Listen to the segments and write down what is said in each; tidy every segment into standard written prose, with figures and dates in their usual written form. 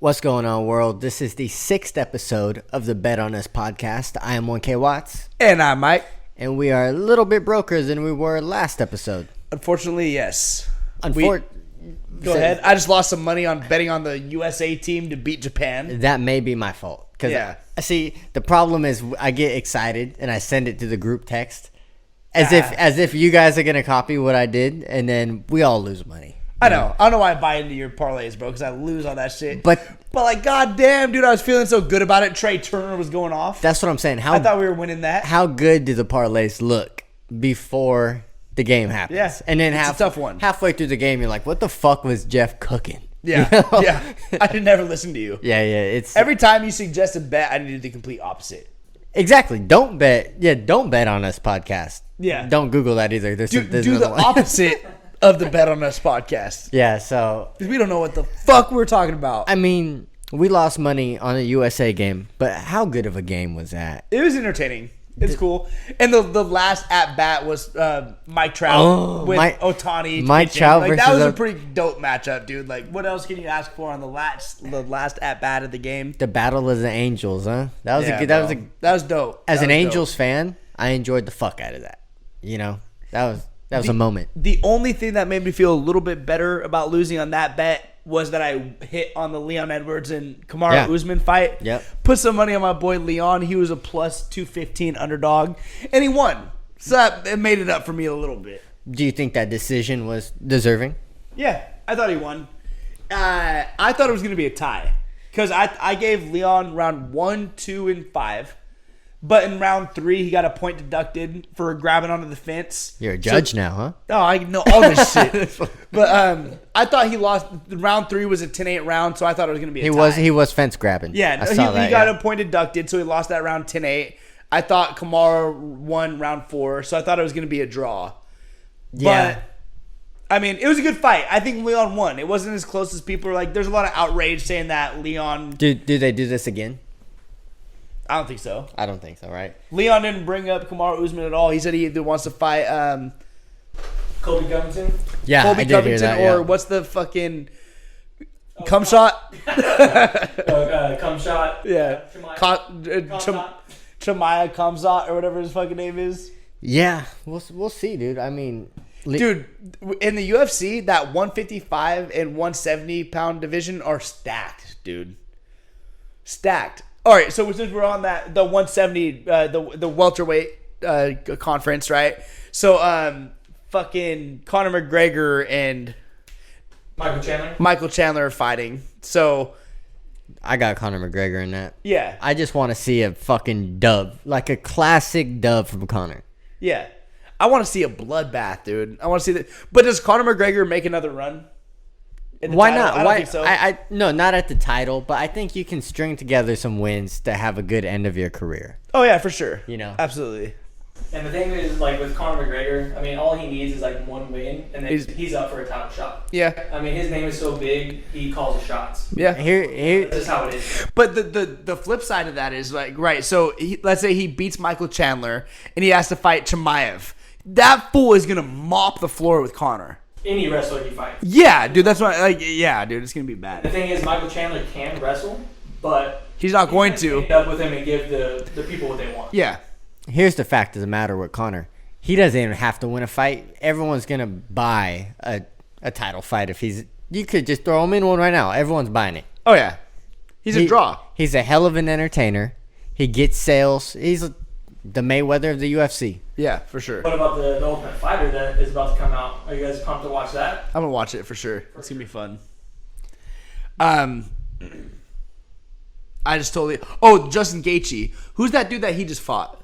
What's going on, world? This is the 6th episode of the Bet On Us podcast. I am 1K Watts. And I'm Mike. And we are a little bit broker than we were last episode. Unfortunately, yes. Go ahead. I just lost some money on betting on the USA team to beat Japan. That may be my fault. Yeah. See, the problem is I get excited and I send it to the group text as if you guys are going to copy what I did, and then we all lose money. I know. I don't know why I buy into your parlays, bro, because I lose on that shit. But like, goddamn, dude, I was feeling so good about it. Trey Turner was going off. That's what I'm saying. I thought we were winning that. How good do the parlays look before the game happens? Yeah. And then it's a tough one. Halfway through the game, you're like, what the fuck was Jeff cooking? Yeah. You know? Yeah. I could never listen to you. Yeah. It's every time you suggest a bet, I needed the complete opposite. Exactly. Don't bet on us podcast. Yeah. Don't Google that either. Do the opposite of the Bet On Us podcast. Yeah, so because we don't know what the fuck we're talking about. I mean, we lost money on a USA game, but how good of a game was that? It was entertaining. It's cool. And the last at bat was Mike Trout with Ohtani. Mike Trout versus that was a pretty dope matchup, dude. Like, what else can you ask for on the last at bat of the game? The Battle of the Angels, huh? That was that was dope. As an Angels fan, I enjoyed the fuck out of that. You know, that was a moment. The only thing that made me feel a little bit better about losing on that bet was that I hit on the Leon Edwards and Kamaru Usman fight. Yep. Put some money on my boy Leon. He was a plus 215 underdog, and he won. So it made it up for me a little bit. Do you think that decision was deserving? Yeah, I thought he won. I thought it was going to be a tie because I gave Leon round 1, 2, and 5. But in round 3, he got a point deducted for grabbing onto the fence. You're a judge now, huh? Oh, I know all this shit. But I thought he lost. Round 3 was a 10-8 round, so I thought it was going to be a tie. He was fence grabbing. Yeah, he got a point deducted, so he lost that round 10-8. I thought Kamara won round 4, so I thought it was going to be a draw. Yeah. But, I mean, it was a good fight. I think Leon won. It wasn't as close as people were like. There's a lot of outrage saying that Leon... Do they do this again? I don't think so. I don't think so, right? Leon didn't bring up Kamaru Usman at all. He said he either wants to fight Colby Covington? Yeah, Colby I did Covington hear that, or what's the fucking cum shot? Cum shot. Yeah. Kamzat. Chamaya Kamzat or whatever his fucking name is. Yeah, we'll see, dude. I mean... Dude, in the UFC, that 155 and 170 pound division are stacked, dude. Stacked. All right, so since we're on that, the 170, the welterweight conference, right? So, fucking Conor McGregor and Michael Chandler are fighting. So, I got Conor McGregor in that. Yeah. I just want to see a fucking dub, like a classic dub from Conor. Yeah. I want to see a bloodbath, dude. I want to see that. But does Conor McGregor make another run? Why not? I don't think so. No, not at the title, but I think you can string together some wins to have a good end of your career. Oh yeah, for sure. You know, absolutely. And the thing is, like with Conor McGregor, I mean, all he needs is like one win, and then he's up for a title shot. Yeah. I mean, his name is so big, he calls the shots. Yeah. Here. This is how it is. But the flip side of that is like, right. So let's say he beats Michael Chandler, and he has to fight Chimaev. That fool is gonna mop the floor with Conor. Any wrestler he fights. Yeah, dude. That's why. Like, yeah, dude. It's gonna be bad. The thing is, Michael Chandler can wrestle, but he's not going to end up with him and give the people what they want. Yeah. Here's the fact of the matter with Conor. He doesn't even have to win a fight. Everyone's gonna buy a title fight if he's. You could just throw him in one right now. Everyone's buying it. Oh yeah. He's a draw. He's a hell of an entertainer. He gets sales. He's the Mayweather of the UFC. Yeah, for sure. What about the Ultimate Fighter that is about to come out? Are you guys pumped to watch that? I'm gonna watch it for sure. It's gonna be fun. I just totally. Oh, Justin Gaethje. Who's that dude that he just fought?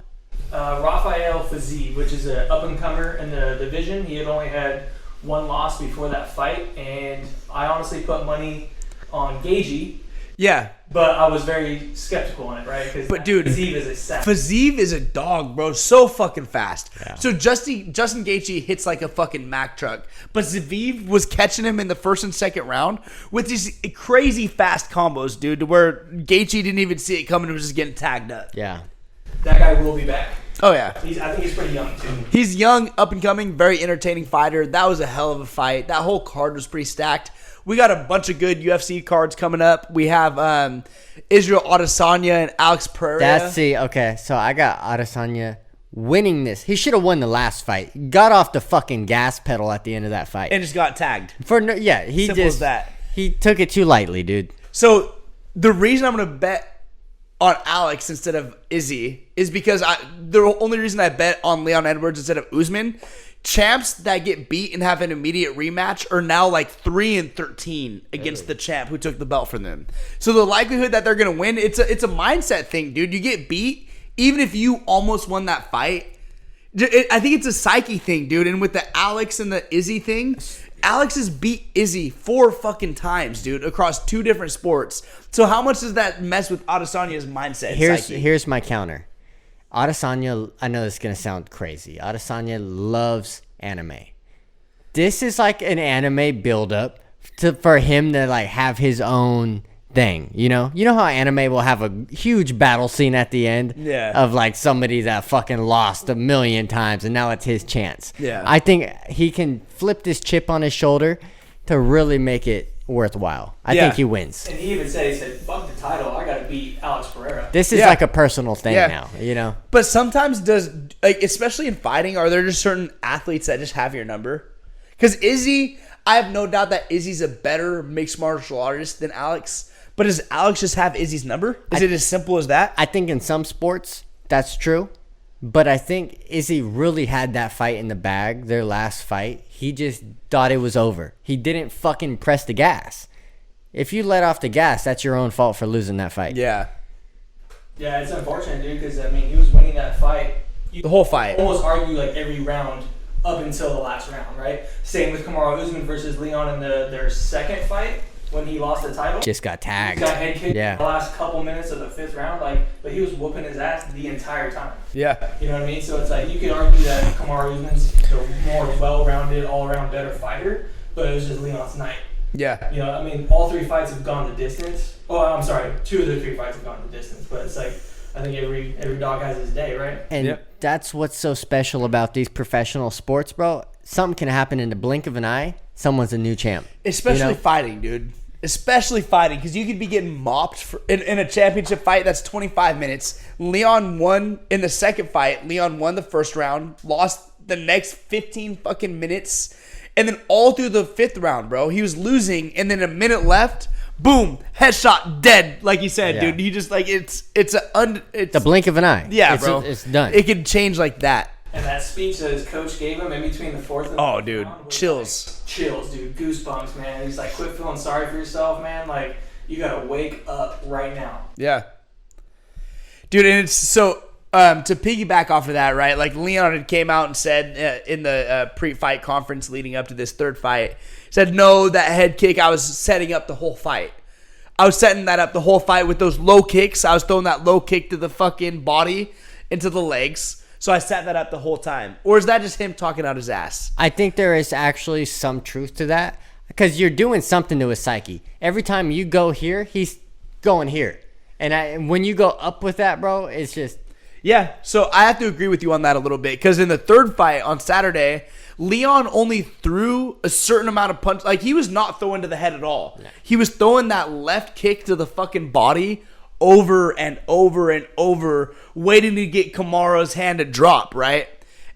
Rafael Fiziev, which is an up-and-comer in the division. He had only had one loss before that fight, and I honestly put money on Gaethje. Yeah. But I was very skeptical on it, right? But dude, Fiziev is a sack. Fiziev is a dog, bro. So fucking fast. Yeah. So Justin Gaethje hits like a fucking Mack truck. But Fiziev was catching him in the first and second round with these crazy fast combos, dude, to where Gaethje didn't even see it coming and was just getting tagged up. Yeah. That guy will be back. Oh, yeah. I think he's pretty young, too. He's young, up and coming, very entertaining fighter. That was a hell of a fight. That whole card was pretty stacked. We got a bunch of good UFC cards coming up. We have Israel Adesanya and Alex Pereira. Okay, so I got Adesanya winning this. He should have won the last fight. Got off the fucking gas pedal at the end of that fight. And just got tagged. He Simple as that. He took it too lightly, dude. So the reason I'm going to bet on Alex instead of Izzy is because the only reason I bet on Leon Edwards instead of Usman, champs that get beat and have an immediate rematch are now like 3-13 against the champ who took the belt from them. So the likelihood that they're gonna win, it's a mindset thing, dude. You get beat, even if you almost won that fight. I think it's a psyche thing, dude. And with the Alex and the Izzy thing, Alex has beat Izzy 4 fucking times, dude, across 2 different sports. So how much does that mess with Adesanya's mindset? Here's my counter. Adesanya, I know this is going to sound crazy. Adesanya loves anime. This is like an anime buildup for him to like have his own thing, you know? You know how anime will have a huge battle scene at the end? Yeah. Of like somebody that fucking lost 1,000,000 times and now it's his chance. Yeah. I think he can flip this chip on his shoulder to really make it worthwhile. I think he wins. And he even said, fuck the title, I gotta beat Alex Pereira. This is like a personal thing now, you know? But sometimes especially in fighting, are there just certain athletes that just have your number? Because Izzy, I have no doubt that Izzy's a better mixed martial artist than Alex. But does Alex just have Izzy's number? Is it as simple as that? I think in some sports that's true. But I think Izzy really had that fight in the bag, their last fight. He just thought it was over. He didn't fucking press the gas. If you let off the gas, that's your own fault for losing that fight. Yeah. Yeah, it's unfortunate, dude, because, I mean, he was winning that fight. The whole fight. Almost argue, like, every round up until the last round, right? Same with Kamaru Usman versus Leon in their second fight when he lost the title. Just got tagged. He got head kicked Yeah. the last couple minutes of the 5th round, but he was whooping his ass the entire time. Yeah. You know what I mean? So it's like you could argue that Kamaru Usman's the more well-rounded, all-around better fighter, but it was just Leon's night. Yeah. You know, I mean, all 3 fights have gone the distance. Oh, I'm sorry, 2 of the 3 fights have gone the distance, but it's like I think every dog has his day, right? And that's what's so special about these professional sports, bro. Something can happen in the blink of an eye. Someone's a new champ. Especially fighting, dude. Especially fighting, because you could be getting mopped in a championship fight that's 25 minutes. Leon won in the second fight. Leon won the first round, lost the next 15 fucking minutes, and then all through the 5th round, bro, he was losing, and then a minute left, boom, headshot, dead, like you said, dude. He just like it's the blink of an eye. Yeah, bro, it's done. It could change like that. And that speech that his coach gave him in between the 4th and the 5th dude, round was chills. Like, chills, dude. Goosebumps, man. He's like, quit feeling sorry for yourself, man. Like, you gotta wake up right now. Yeah. Dude, and it's so, to piggyback off of that, right, like Leon had came out and said in the pre-fight conference leading up to this 3rd fight, said, no, that head kick, I was setting up the whole fight. I was setting that up the whole fight with those low kicks. I was throwing that low kick to the fucking body, into the legs. So I set that up the whole time. Or is that just him talking out his ass? I think there is actually some truth to that because you're doing something to his psyche. Every time you go here, he's going here. And when you go up with that, bro, it's just... Yeah, so I have to agree with you on that a little bit because in the 3rd fight on Saturday, Leon only threw a certain amount of punch. Like, he was not throwing to the head at all. No. He was throwing that left kick to the fucking body over and over and over, waiting to get Kamaru's hand to drop, right?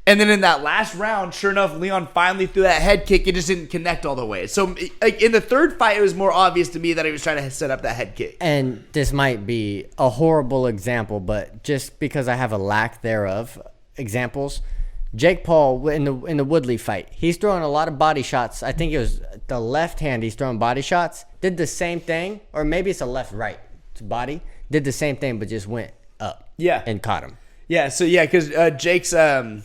And then in that last round, sure enough, Leon finally threw that head kick. It just didn't connect all the way. So like in the 3rd fight, it was more obvious to me that he was trying to set up that head kick. And this might be a horrible example, but just because I have a lack thereof examples, Jake Paul in the Woodley fight, he's throwing a lot of body shots. I think it was the left hand he's throwing body shots. Did the same thing, or maybe it's a left-right body. Did the same thing, but just went up. Yeah. And caught him. Yeah, so yeah, because Jake's right-handed,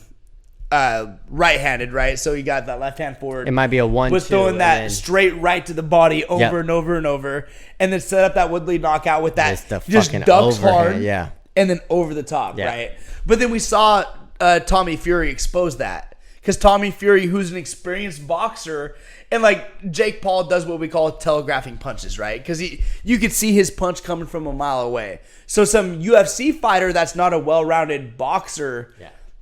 right? So he got that left hand forward. It might be a 1-2. Was throwing that straight right to the body over and over and over, and then set up that Woodley knockout with that just ducks hard, and then over the top, right? But then we saw Tommy Fury expose that because Tommy Fury, who's an experienced boxer, and like Jake Paul does what we call telegraphing punches, right? Because you could see his punch coming from a mile away. So some UFC fighter that's not a well-rounded boxer,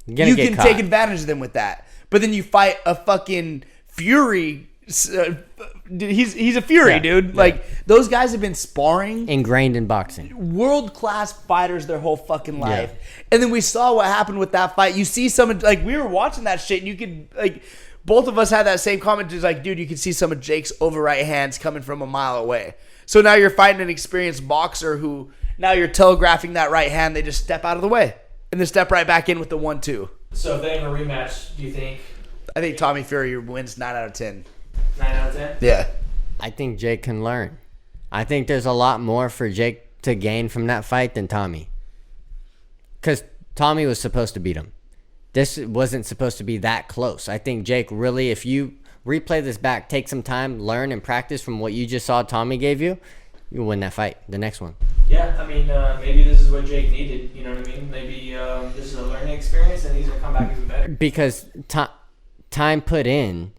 you can take advantage of them with that. But then you fight a fucking Fury dude, he's a fury, Yeah, dude. yeah. Like those guys have been sparring. Ingrained in boxing. World class fighters their whole fucking life. And then we saw what happened with that fight. You see someone like we were watching that shit and you could like both of us had that same comment. Just like, dude, you could see some of Jake's over right hands coming from a mile away. So now you're fighting an experienced boxer who now you're telegraphing that right hand, they just step out of the way. And then step right back in with the 1-2. So if they have a rematch, do you think I think Tommy Fury wins 9 out of 10. 9 out of 10? Yeah. I think Jake can learn. I think there's a lot more for Jake to gain from that fight than Tommy. Because Tommy was supposed to beat him. This wasn't supposed to be that close. I think Jake really, if you replay this back, take some time, learn and practice from what you just saw Tommy gave you, you'll win that fight, the next one. Yeah, I mean, maybe this is what Jake needed. You know what I mean? Maybe this is a learning experience, and he's gonna come back even better. Because time put in,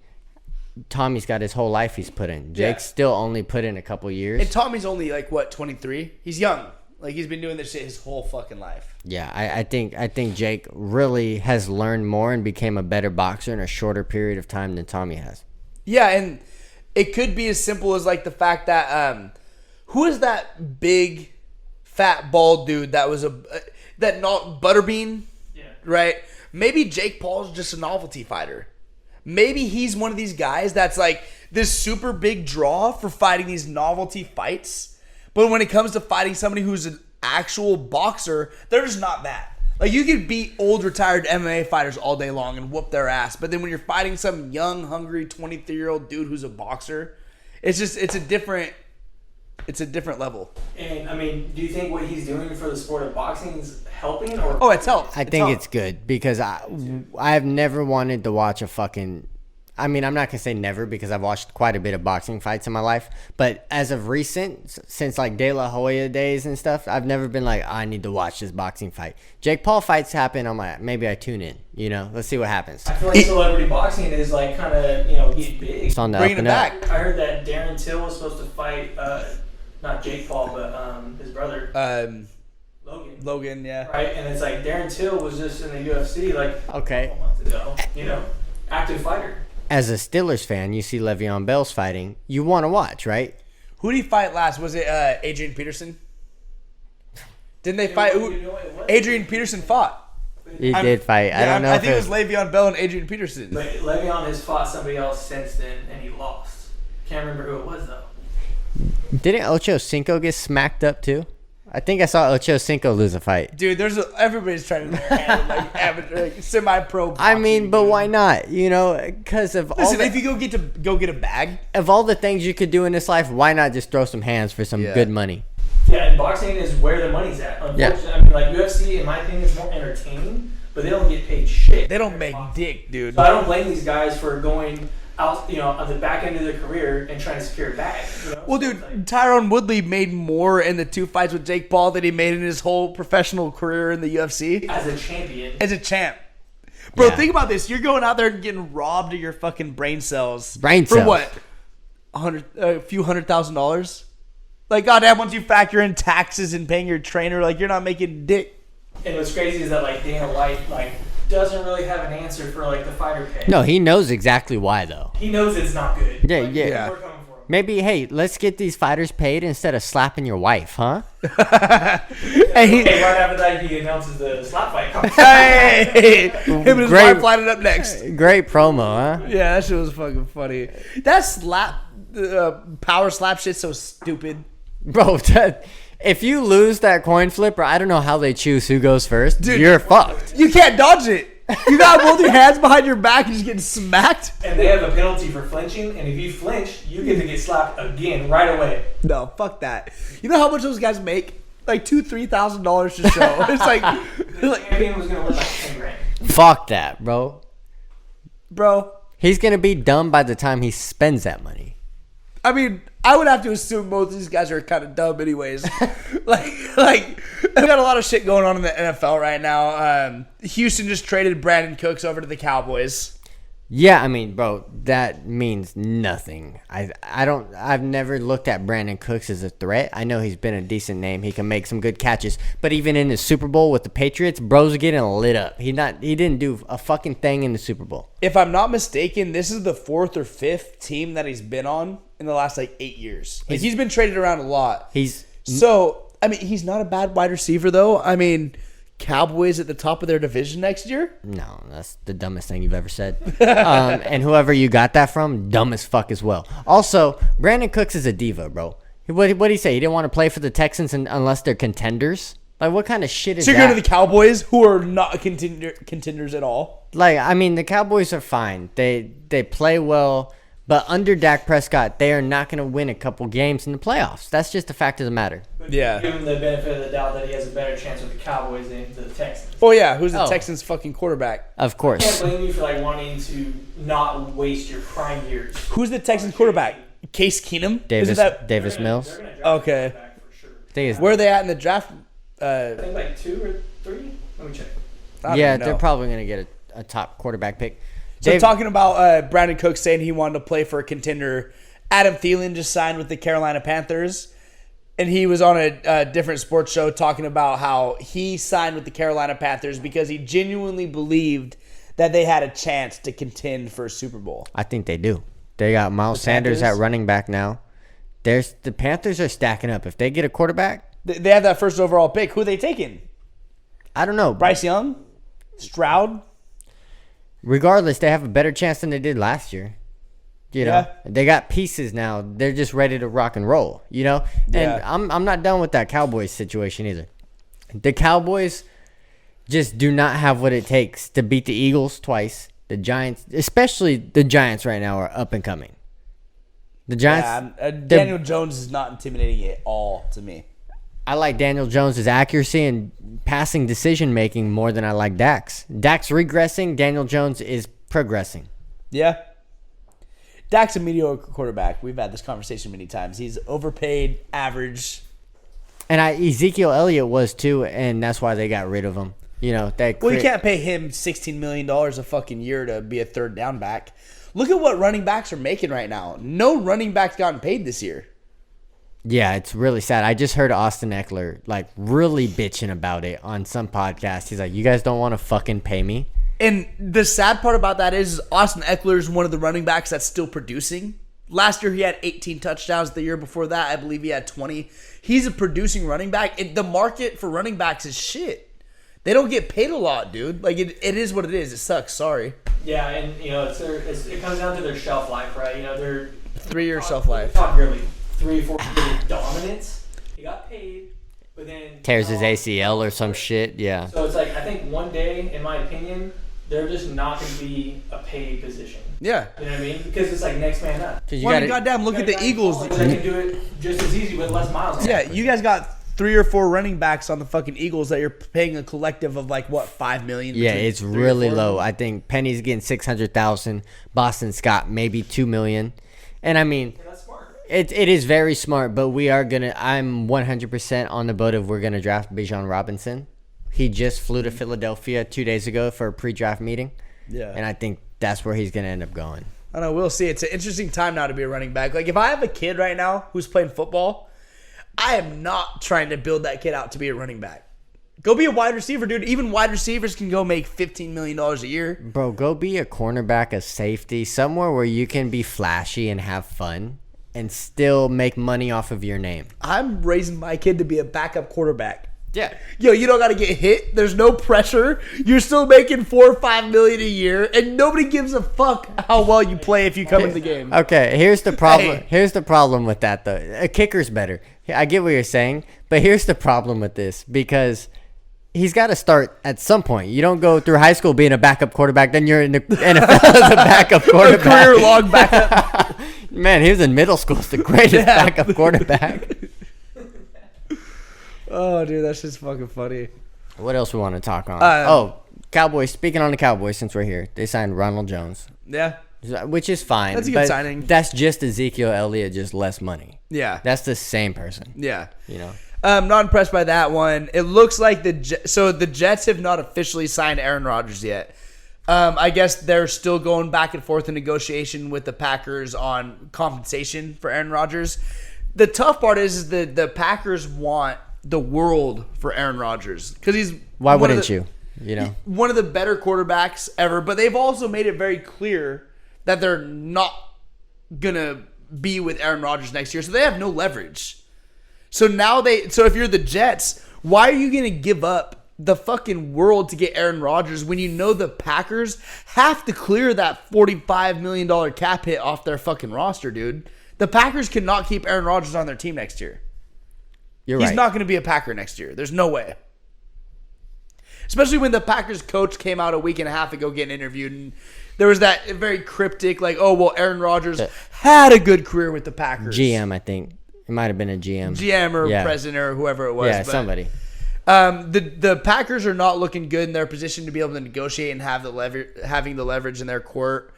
Tommy's got his whole life he's put in. Jake's still only put in a couple years. And Tommy's only like what, 23? He's young. Like he's been doing this shit his whole fucking life. Yeah, I think Jake really has learned more and became a better boxer in a shorter period of time than Tommy has. Yeah, and it could be as simple as like the fact that who is that big fat bald dude that was Butterbean? Yeah. Right? Maybe Jake Paul's just a novelty fighter. Maybe he's one of these guys that's like this super big draw for fighting these novelty fights. But when it comes to fighting somebody who's an actual boxer, they're just not that. Like you could beat old retired MMA fighters all day long and whoop their ass. But then when you're fighting some young, hungry 23-year-old dude who's a boxer, it's a different level. And I mean, do you think what he's doing for the sport of boxing is helping, or Oh, it's helped. I think it's good because I've never wanted to watch a fucking. I mean, I'm not gonna say never because I've watched quite a bit of boxing fights in my life. But as of recent, since like De La Hoya days and stuff, I've never been like, I need to watch this boxing fight. Jake Paul fights happen. I'm like, maybe I tune in. You know, let's see what happens. I feel like celebrity boxing is like kind of getting big. It's on the Bringing up it and up. back. I heard that Darren Till was supposed to fight not Jake Paul, but his brother Logan. Logan, yeah. Right, and it's like Darren Till was just in the UFC like Okay. a couple months ago. Active fighter. As a Steelers fan, you see Le'Veon Bell's fighting. You want to watch, right? Who did he fight last? Was it Adrian Peterson? Didn't they fight? Adrian Peterson fought. He did fight. I don't know I if think it was Le'Veon Bell and Adrian Peterson. But Le'Veon has fought somebody else since then, and he lost. Can't remember who it was though. Didn't Ocho Cinco get smacked up too? I think I saw Ocho Cinco lose a fight. Dude, everybody's trying to hand like amateur, like semi-pro. I mean, boxing, but dude. why not? You know, because of Listen, all if you go get a bag, of all the things you could do in this life, why not just throw some hands for some Yeah. good money? Yeah, and boxing is where the money's at. Unfortunately, I mean, like UFC, in my opinion, is more entertaining, but they don't get paid shit. they don't make dick, dude. So I don't blame these guys for going out, on the back end of their career and trying to secure a bag. Well, dude, Tyrone Woodley made more in the 2 fights with Jake Paul than he made in his whole professional career in the UFC as a champion. as a champ. Bro, Yeah. think about this. You're going out there and getting robbed of your fucking brain cells. Brain for cells. what? A few $100,000? Like, goddamn, once you factor in taxes and paying your trainer, like, you're not making dick. And what's crazy is that like Dana White doesn't really have an answer for like the fighter pay. No, he knows exactly why though. He knows it's not good. Yeah, Like, yeah. We're coming for him. Maybe, hey, let's get these fighters paid instead of slapping your wife, huh? And he, Hey, right after that, he announces the slap fight comes. hey, him and his Great. wife lining up next. Great promo, huh? Yeah, that shit was fucking funny. That power slap shit's so stupid. Bro, if you lose that coin flip, or I don't know how they choose who goes first, Dude. you're fucked. You can't dodge it. You got both your hands behind your back and just getting smacked. And they have a penalty for flinching, and if you flinch, you get to get slapped again right away. No, fuck that. You know how much those guys make? Like $2,000-$3,000 to show. It's like, The champion was gonna win like 10 grand. Fuck that, bro. bro. He's going to be dumb by the time he spends that money. I mean, I would have to assume both of these guys are kind of dumb, anyways. like we got a lot of shit going on in the NFL right now. Houston just traded Brandon Cooks over to the Cowboys. Yeah, I mean, bro, that means nothing. I've never looked at Brandon Cooks as a threat. I know he's been a decent name. He can make some good catches. But even in the Super Bowl with the Patriots, bro's getting lit up. He didn't do a fucking thing in the Super Bowl. If I'm not mistaken, this is the 4th or 5th team that he's been on in the last 8 years. Like, he's been traded around a lot. So, I mean, he's not a bad wide receiver, though. I mean, Cowboys at the top of their division next year? No, that's the dumbest thing you've ever said. And whoever you got that from, dumb as fuck as well. Also, Brandon Cooks is a diva, bro. What did he say? He didn't want to play for the Texans unless they're contenders? Like, what kind of shit is So that? you're going to the Cowboys, who are not contenders at all? Like, I mean, the Cowboys are fine. They play well. But under Dak Prescott, they are not going to win a couple games in the playoffs. That's just the fact of the matter. Yeah. Give him the benefit of the doubt that he has a better chance with the Cowboys than the Texans. Oh, yeah. Who's the Oh. Texans' fucking quarterback? Of I course. can't blame you for wanting to not waste your prime years. Who's the Texans' quarterback? Case Keenum? Davis Isn't that, Davis Mills. They're gonna draft Okay. a quarterback for sure. Thing is, where are they at in the draft? I think 2 or 3. Let me check. I don't yeah, know. they're probably going to get a top quarterback pick. So talking about Brandon Cooks saying he wanted to play for a contender, Adam Thielen just signed with the Carolina Panthers, and he was on a different sports show talking about how he signed with the Carolina Panthers because he genuinely believed that they had a chance to contend for a Super Bowl. I think they do. They got Miles Sanders Panthers? at running back now. The Panthers are stacking up. If they get a quarterback, They have that first overall pick. Who are they taking? I don't know. Bryce Young? Stroud? Regardless, they have a better chance than they did last year. You know, Yeah. they got pieces now. They're just ready to rock and roll. You know, and Yeah. I'm not done with that Cowboys situation either. The Cowboys just do not have what it takes to beat the Eagles twice. The Giants, especially the Giants right now, are up and coming. The Giants. Yeah, Daniel Jones is not intimidating at all to me. I like Daniel Jones' accuracy and passing decision making more than I like Dak's. Dak's regressing. Daniel Jones is progressing. Yeah. Dak's a mediocre quarterback. We've had this conversation many times. He's overpaid, average. And Ezekiel Elliott was too, and that's why they got rid of him. You know, Well, you can't pay him $16 million a fucking year to be a third down back. Look at what running backs are making right now. No running back's gotten paid this year. Yeah, it's really sad. I just heard Austin Eckler really bitching about it on some podcast. He's like, "You guys don't want to fucking pay me." And the sad part about that is Austin Eckler is one of the running backs that's still producing. Last year he had 18 touchdowns. The year before that, I believe he had 20. He's a producing running back. The market for running backs is shit. They don't get paid a lot, dude. It is what it is. It sucks. Sorry. Yeah, and it comes down to their shelf life, right? They're 3-year shelf life. Not really 3-4 year dominance. He got paid, but then Tears his ACL or some shit. Yeah. So it's I think one day, in my opinion, they're just not going to be a paid position. Yeah. You know what I mean? Because it's next man up. 'Cause you Well, gotta- goddamn, look at the Eagles. They can do it just as easy with less miles. Yeah, you guys got 3 or 4 running backs on the fucking Eagles that you're paying a collective of $5 million. Yeah, between it's 3 or really 4? low. I think Penny's getting 600,000. Boston Scott maybe 2 million. And I mean, Yeah, that's smart. it is very smart. But I'm 100% on the boat of we're gonna draft Bijan Robinson. He just flew to Philadelphia 2 days ago for a pre-draft meeting. Yeah. And I think that's where he's gonna end up going. I don't know. We'll see. It's an interesting time now to be a running back. If I have a kid right now who's playing football, I am not trying to build that kid out to be a running back. Go be a wide receiver, dude. Even wide receivers can go make $15 million a year. Bro, go be a cornerback, a safety, somewhere where you can be flashy and have fun and still make money off of your name. I'm raising my kid to be a backup quarterback. Yeah. Yo, you don't got to get hit. There's no pressure. You're still making $4 or $5 million a year, and nobody gives a fuck how well you play if you come in the game. Okay, here's the problem. Hey. Here's the problem with that, though. A kicker's better. I get what you're saying, but here's the problem with this because he's got to start at some point. You don't go through high school being a backup quarterback, then you're in the NFL as a backup A quarterback. career-long backup. Man, he was in middle school as the greatest backup quarterback. Oh, dude, that's just fucking funny. What else we want to talk on? Cowboys. Speaking on the Cowboys, since we're here, they signed Ronald Jones, Yeah. which is fine. That's a good but signing. That's just Ezekiel Elliott, just less money. Yeah. That's the same person. Yeah. You know. I'm not impressed by that one. It looks like the Jets have not officially signed Aaron Rodgers yet. I guess they're still going back and forth in negotiation with the Packers on compensation for Aaron Rodgers. The tough part is the Packers want the world for Aaron Rodgers because he's Why one of wouldn't the- you? You know, one of the better quarterbacks ever, but they've also made it very clear that they're not gonna be with Aaron Rodgers next year, so they have no leverage. So if you're the Jets, why are you gonna give up the fucking world to get Aaron Rodgers when you know the Packers have to clear that $45 million cap hit off their fucking roster, dude? The Packers cannot keep Aaron Rodgers on their team next year. you're He's right. not going to be a Packer next year. There's no way. Especially when the Packers coach came out a week and a half ago getting interviewed, and there was that very cryptic, like, oh, well, Aaron Rodgers had a good career with the Packers. GM, I think it might have been a GM. GM or Yeah. president or whoever it was. Yeah, but, somebody. The Packers are not looking good in their position to be able to negotiate and have having the leverage in their court.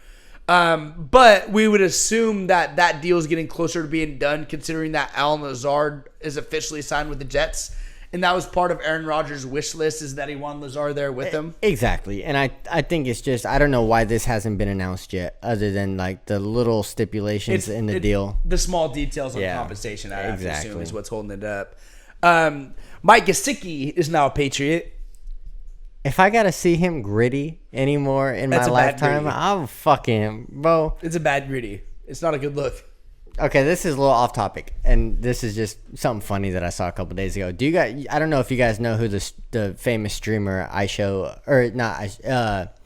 But we would assume that deal is getting closer to being done, considering that Allen Lazard is officially signed with the Jets, and that was part of Aaron Rodgers' wish list is that he wanted Lazard there with him. Exactly. And I think it's just, I don't know why this hasn't been announced yet, other than like the little stipulations in the deal. The small details on Yeah, compensation, I have to assume, exactly. is what's holding it up. Mike Gesicki is now a Patriot. If I gotta see him gritty anymore in That's my a bad lifetime, gritty. I'm fucking, bro. It's a bad gritty. It's not a good look. Okay, this is a little off topic, and this is just something funny that I saw a couple days ago. Do you guys? I don't know if you guys know who the famous streamer iShow or not?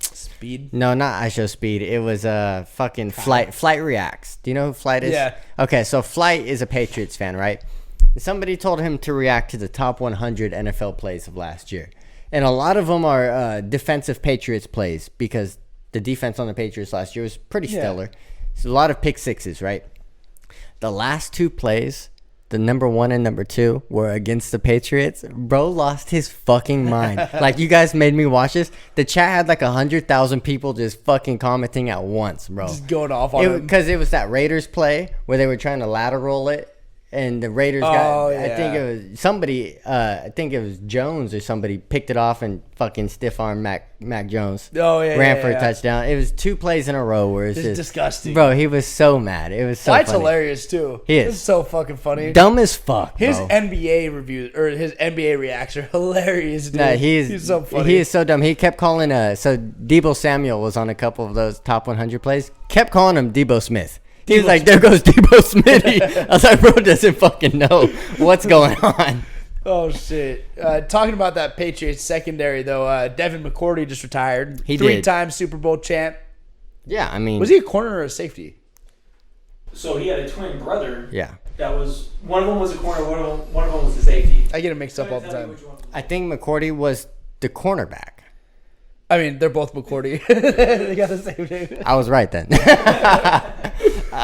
Speed. No, not iShow Speed. It was fucking Flight. Flight Reacts. Do you know who Flight is? Yeah. Okay, so Flight is a Patriots fan, right? Somebody told him to react to the top 100 NFL plays of last year, and a lot of them are defensive Patriots plays because the defense on the Patriots last year was pretty stellar. So a lot of pick sixes, right? The last two plays, the number 1 and number 2, were against the Patriots. Bro lost his fucking mind. Like, you guys made me watch this. The chat had like 100,000 people just fucking commenting at once, bro. Just going off on him. Because it was that Raiders play where they were trying to lateral it. And the Raiders got, I think it was somebody, I think it was Jones or somebody picked it off and fucking stiff arm Mac Jones. Oh, yeah, ran yeah, for a yeah. touchdown. It was 2 plays in a row where it's It's just disgusting. Bro, he was so mad. It was so Flight's funny. hilarious too. He is. It's so fucking funny. Dumb as fuck, His bro. NBA reviews or his NBA reacts are hilarious, dude. No, He's so funny. He is so dumb. He kept calling so Debo Samuel was on a couple of those top 100 plays. Kept calling him Debo Smith. He was like, "There goes Debo Smitty." I was like, "Bro doesn't fucking know what's going on." Oh shit! Talking about that Patriots secondary though, Devin McCourty just retired. He did. 3-time Super Bowl champ. Yeah, I mean, Was he a corner or a safety? So he had a twin brother. Yeah, That was one of them was a corner, one of them was a safety. I get him mixed up all the Tell me time. which one. I think McCourty was the cornerback. I mean, they're both McCourty. They got the same name. I was right then.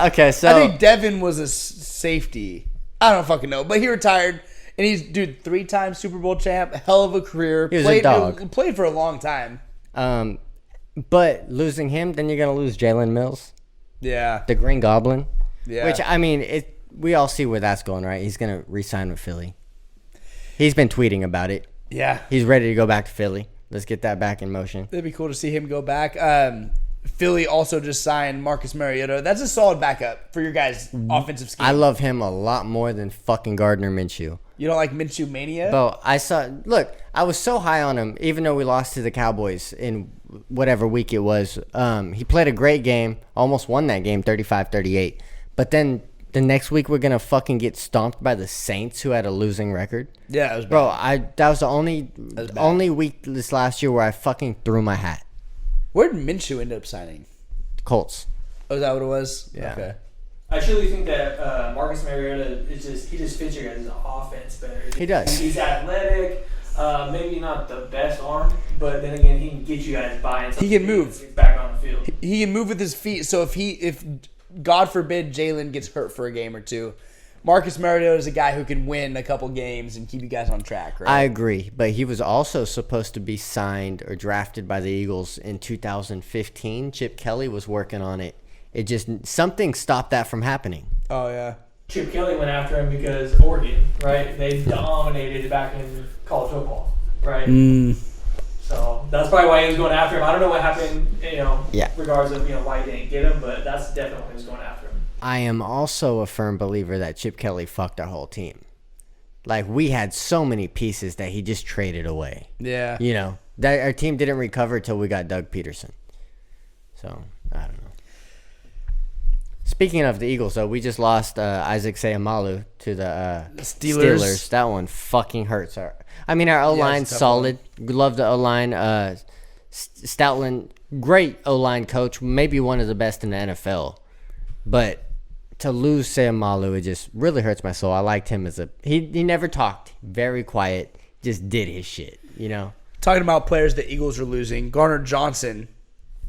Okay, so I think Devin was a safety. I don't fucking know, but he retired, and he's 3-time Super Bowl champ. Hell of a career. He was a dog. Played for a long time. but losing him, then you're gonna lose Jalen Mills, Yeah. the Green Goblin. Yeah. Which I mean, we all see where that's going, right? He's gonna re-sign with Philly. He's been tweeting about it. Yeah. He's ready to go back to Philly. Let's get that back in motion. It'd be cool to see him go back. Philly also just signed Marcus Mariota. That's a solid backup for your guys' offensive scheme. I love him a lot more than fucking Gardner Minshew. You don't like Minshew Mania? Bro, I was so high on him, even though we lost to the Cowboys in whatever week it was. He played a great game, almost won that game 35-38. But then the next week we're going to fucking get stomped by the Saints, who had a losing record. Yeah, it was bad. Bro, that was the was bad. only week this last year where I fucking threw my hat. Where did Minshew end up signing? Colts. Oh, is that what it was? Yeah. Okay. I truly think that Marcus Mariota he just fits your guys' offense better. He does. He's athletic, maybe not the best arm, but then again he can get you guys by. He can move. Back on the field. He can move with his feet. So if God forbid Jalen gets hurt for a game or two, Marcus Mariota is a guy who can win a couple games and keep you guys on track, right? I agree, but he was also supposed to be signed or drafted by the Eagles in 2015. Chip Kelly was working on it. It just, something stopped that from happening. Oh, yeah. Chip Kelly went after him because Oregon, right? They dominated back in college football, right? So that's probably why he was going after him. I don't know what happened, Yeah. regardless of why he didn't get him, but that's definitely why he was going after him. I am also a firm believer that Chip Kelly fucked our whole team. Like, we had so many pieces that he just traded away. Yeah. That our team didn't recover till we got Doug Peterson. So, I don't know. Speaking of the Eagles, though, we just lost Isaac Seumalo to the Steelers. That one fucking hurts. Our O-line's solid. Love the O-line. Stoutland, great O-line coach. Maybe one of the best in the NFL. But to lose Seumalo, it just really hurts my soul. I liked him as he never talked. Very quiet. Just did his shit, Talking about players the Eagles are losing, Garner Johnson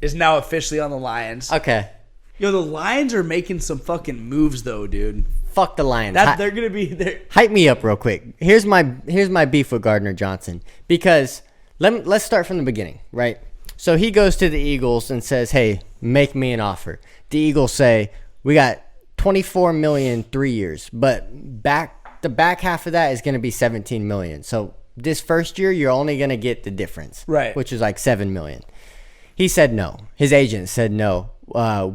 is now officially on the Lions. Okay. The Lions are making some fucking moves, though, dude. Fuck the Lions. They're gonna be there. Hype me up real quick. Here's my beef with Gardner Johnson, because let's start from the beginning, right? So he goes to the Eagles and says, "Hey, make me an offer." The Eagles say, "We got $24 million 3 years, but the back half of that is going to be $17 million. So this first year, you're only going to get the difference, right? Which is like $7 million." He said no. His agent said no.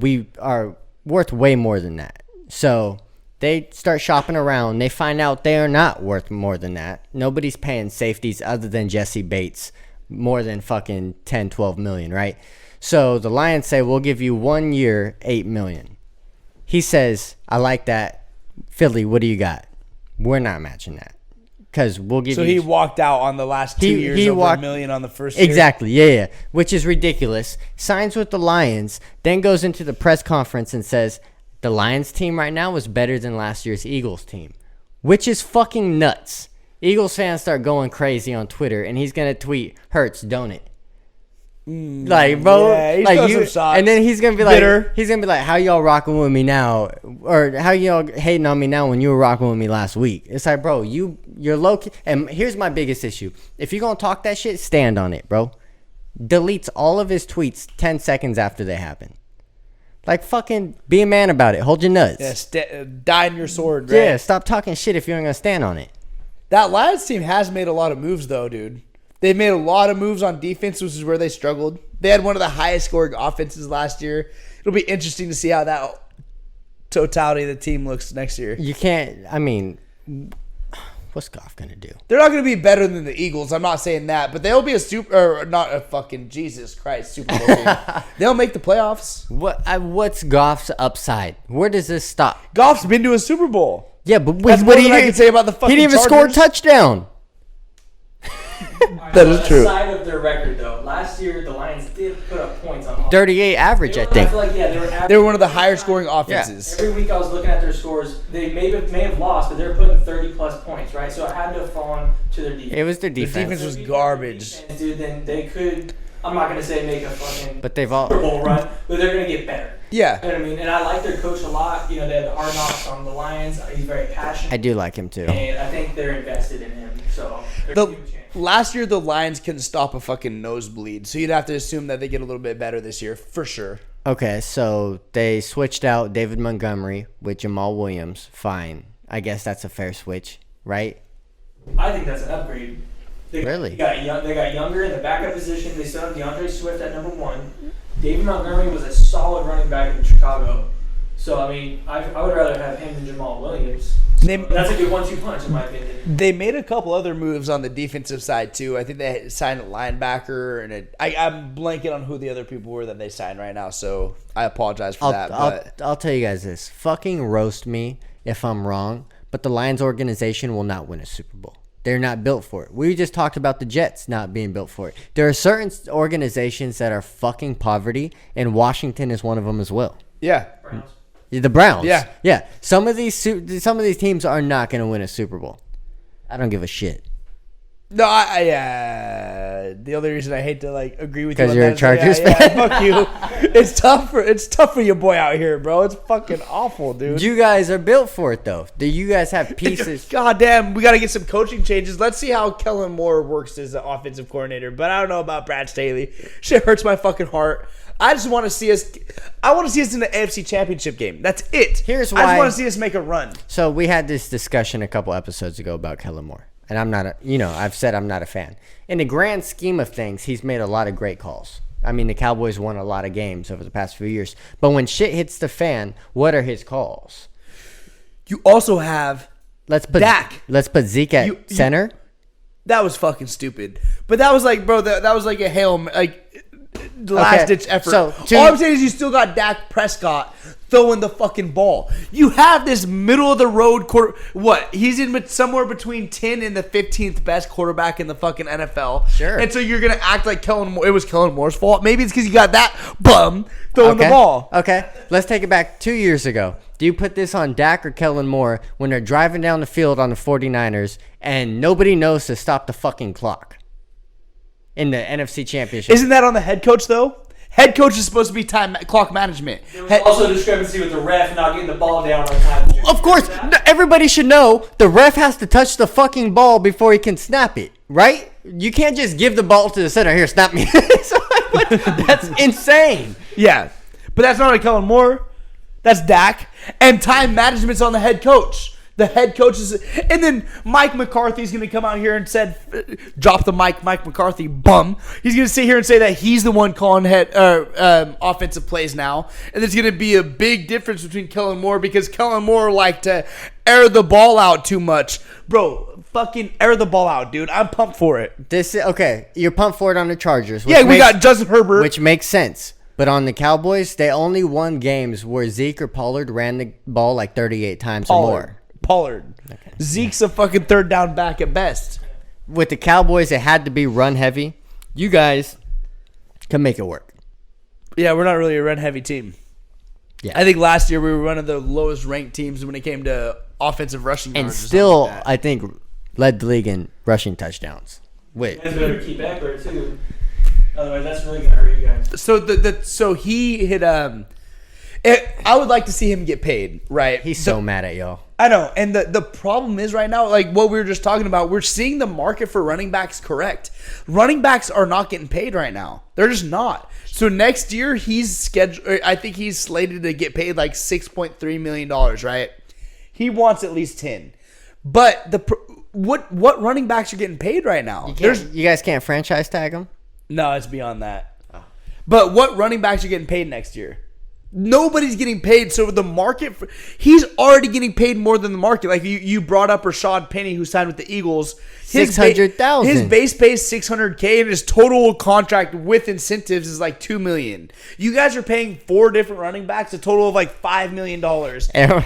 We are worth way more than that. So they start shopping around. They find out they are not worth more than that. Nobody's paying safeties other than Jesse Bates more than fucking 10, 12 million, right? So the Lions say, "We'll give you 1 year, $8 million. He says, "I like that. Philly, what do you got?" We're not matching that. Because we'll give you... So he walked out on the last 2 years over $1 million on the first year? Exactly, yeah. Which is ridiculous. Signs with the Lions, then goes into the press conference and says, the Lions team right now is better than last year's Eagles team. Which is fucking nuts. Eagles fans start going crazy on Twitter, and he's going to tweet, "Hurts, don't it?" Like, bro, yeah, like you, and then he's gonna be like, bitter. he's gonna be like, "How y'all rocking with me now, or how y'all hating on me now when you were rocking with me last week?" It's like, bro, you're low key. And here's my biggest issue: if you're gonna talk that shit, stand on it, bro. Deletes all of his tweets 10 seconds after they happen. Like, fucking be a man about it. Hold your nuts. Yeah, die in your sword, right? Yeah, stop talking shit if you ain't gonna stand on it. That Lions team has made a lot of moves, though, dude. They've made a lot of moves on defense, which is where they struggled. They had one of the highest scoring offenses last year. It'll be interesting to see how that totality of the team looks next year. You can't, what's Goff going to do? They're not going to be better than the Eagles. I'm not saying that, but they'll be not a fucking Jesus Christ Super Bowl team. They'll make the playoffs. What's Goff's upside? Where does this stop? Goff's been to a Super Bowl. Yeah, but That's more than I can say about the fucking he didn't even score a Chargers. touchdown. That is true. Aside of their record, though, last year the Lions did put up points on 38 average, I think. feel like, yeah, They were one of the higher scoring offenses. Every week I was looking at their scores. They may have lost, but they're putting 30-plus points, right? So it had to have fallen to their defense. It was their The defense. defense was garbage. Defense, dude, then they could, I'm not going to say make a fucking But they've all... Super Bowl run, but they're going to get better. Yeah. You know what I mean? And I like their coach a lot. They had the hard knocks on the Lions. He's very passionate. I do like him, too. And I think they're invested in him. So there's a huge chance. Last year, the Lions couldn't stop a fucking nosebleed, so you'd have to assume that they get a little bit better this year, for sure. Okay, so they switched out David Montgomery with Jamal Williams. Fine. I guess that's a fair switch, right? I think that's an upgrade. Really? They got younger in the backup position. They still have DeAndre Swift at number 1. David Montgomery was a solid running back in Chicago. So, I would rather have him than Jamal Williams. That's a good 1-2 punch, in my opinion. They made a couple other moves on the defensive side, too. I think they signed a linebacker, and I'm blanking on who the other people were that they signed right now, so I apologize for that. But I'll tell you guys this. Fucking roast me if I'm wrong, but the Lions organization will not win a Super Bowl. They're not built for it. We just talked about the Jets not being built for it. There are certain organizations that are fucking poverty, and Washington is one of them as well. yeah. Browns. The Browns. Yeah. Some of these teams are not going to win a Super Bowl. I don't give a shit. No, the only reason I hate to agree with you Because on you're a that is, Chargers yeah, fan. fuck you. It's tough for your boy out here, bro. It's fucking awful, dude. You guys are built for it, though. Do you guys have pieces? God damn, we got to get some coaching changes. Let's see how Kellen Moore works as an offensive coordinator. But I don't know about Brad Staley. Shit hurts my fucking heart. I just want to see us. I want to see us in the AFC Championship game. That's it. Here's I why- just want to see us make a run. So we had this discussion a couple episodes ago about Kellen Moore. and I'm not I've said I'm not a fan. In the grand scheme of things, he's made a lot of great calls. I mean, the Cowboys won a lot of games over the past few years. But when shit hits the fan, what are his calls? You also have Dak. Let's put Zeke at center. That was fucking stupid. But that was like, bro, that was like a last ditch effort. So all I'm saying is you still got Dak Prescott throwing the fucking ball. You have this middle of the road quarter. What? He's in somewhere between 10 and the 15th best quarterback in the fucking NFL. Sure. And so you're gonna act like it was Kellen Moore's fault. Maybe it's because you got that bum throwing the ball. Okay. Let's take it back 2 years ago. Do you put this on Dak or Kellen Moore when they're driving down the field on the 49ers and nobody knows to stop the fucking clock in the NFC Championship? Isn't that on the head coach though? Head coach is supposed to be clock management. There was also a discrepancy with the ref not getting the ball down on time. Of course, everybody should know the ref has to touch the fucking ball before he can snap it, right? You can't just give the ball to the center. Here, snap me. That's insane. Yeah, but that's not like Kellen Moore. That's Dak. And time management's on the head coach. The head coach is... And then Mike McCarthy's going to come out here and drop the mic, Mike McCarthy, bum. He's going to sit here and say that he's the one calling offensive plays now. And there's going to be a big difference between Kellen Moore because Kellen Moore liked to air the ball out too much. Bro, fucking air the ball out, dude. I'm pumped for it. You're pumped for it on the Chargers. Yeah, we got Justin Herbert. Which makes sense. But on the Cowboys, they only won games where Zeke or Pollard ran the ball like 38 times or more. Pollard. Okay. Zeke's a fucking third down back at best. With the Cowboys, it had to be run heavy. You guys can make it work. Yeah, we're not really a run heavy team. Yeah, I think last year we were one of the lowest ranked teams when it came to offensive rushing yards. And still, like I think, led the league in rushing touchdowns. Wait, you guys better keep Eckler too. Otherwise, that's really gonna hurt you guys. So he hit. I would like to see him get paid, right? He's so mad at y'all. I know, and the problem is right now, like what we were just talking about, we're seeing the market for running backs correct. Running backs are not getting paid right now; they're just not. So next year, he's scheduled. I think he's slated to get paid like $6.3 million, right? He wants at least 10. But what running backs are getting paid right now? You guys can't franchise tag him. No, it's beyond that. Oh. But what running backs are getting paid next year? Nobody's getting paid. So the market, he's already getting paid more than the market. Like you brought up Rashad Penny, who signed with the Eagles. $600,000. His base pay is $600K, and his total contract with incentives is like $2 million. You guys are paying 4 different running backs a total of like $5 million.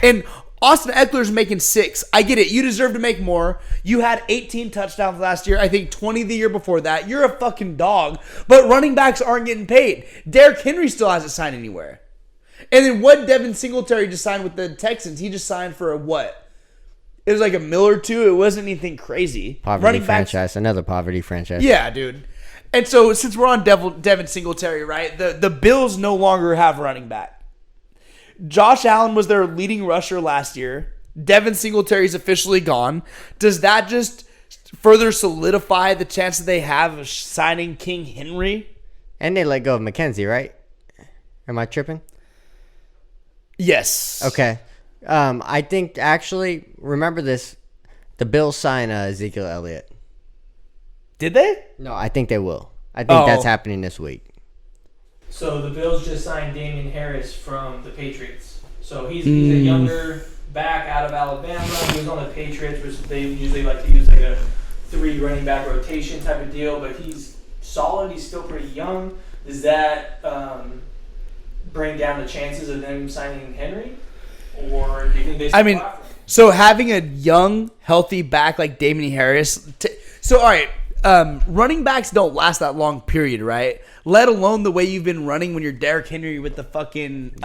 And Austin Eckler's making 6. I get it. You deserve to make more. You had 18 touchdowns last year. I think 20 the year before that. You're a fucking dog. But running backs aren't getting paid. Derrick Henry still hasn't signed anywhere. And then what Devin Singletary just signed with the Texans? He just signed for a what? It was like $1 million or $2 million. It wasn't anything crazy. Poverty franchise. Another poverty franchise. Yeah, dude. And so since we're on Devin Singletary, right? The Bills no longer have running back. Josh Allen was their leading rusher last year. Devin Singletary's officially gone. Does that just further solidify the chance that they have of signing King Henry? And they let go of McKenzie, right? Am I tripping? Yes. Okay. I think actually, remember this, the Bills sign Ezekiel Elliott. Did they? No, I think they will. I think that's happening this week. So the Bills just signed Damian Harris from the Patriots. So he's a younger back out of Alabama. He was on the Patriots, which they usually like to use like a 3 running back rotation type of deal. But he's solid. He's still pretty young. Does that bring down the chances of them signing Henry? Or do you think they still go after him? So having a young, healthy back like Damian Harris. So, all right. Running backs don't last that long, period, right? Let alone the way you've been running when you're Derrick Henry with the fucking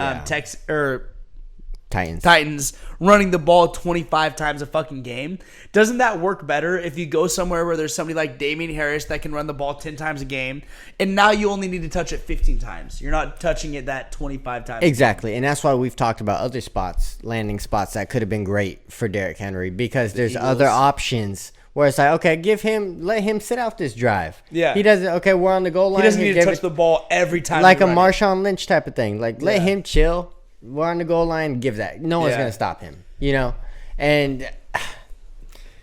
Titans running the ball 25 times a fucking game. Doesn't that work better if you go somewhere where there's somebody like Damian Harris that can run the ball 10 times a game, and now you only need to touch it 15 times? You're not touching it that 25 times. Exactly, and that's why we've talked about other spots, landing spots that could have been great for Derrick Henry, because there's other options where it's like, okay, let him sit out this drive. Yeah. He doesn't, okay, we're on the goal line. He doesn't need to touch the ball every time. Like a Marshawn Lynch type of thing. Like, let him chill. We're on the goal line. Give that. No one's going to stop him, you know? And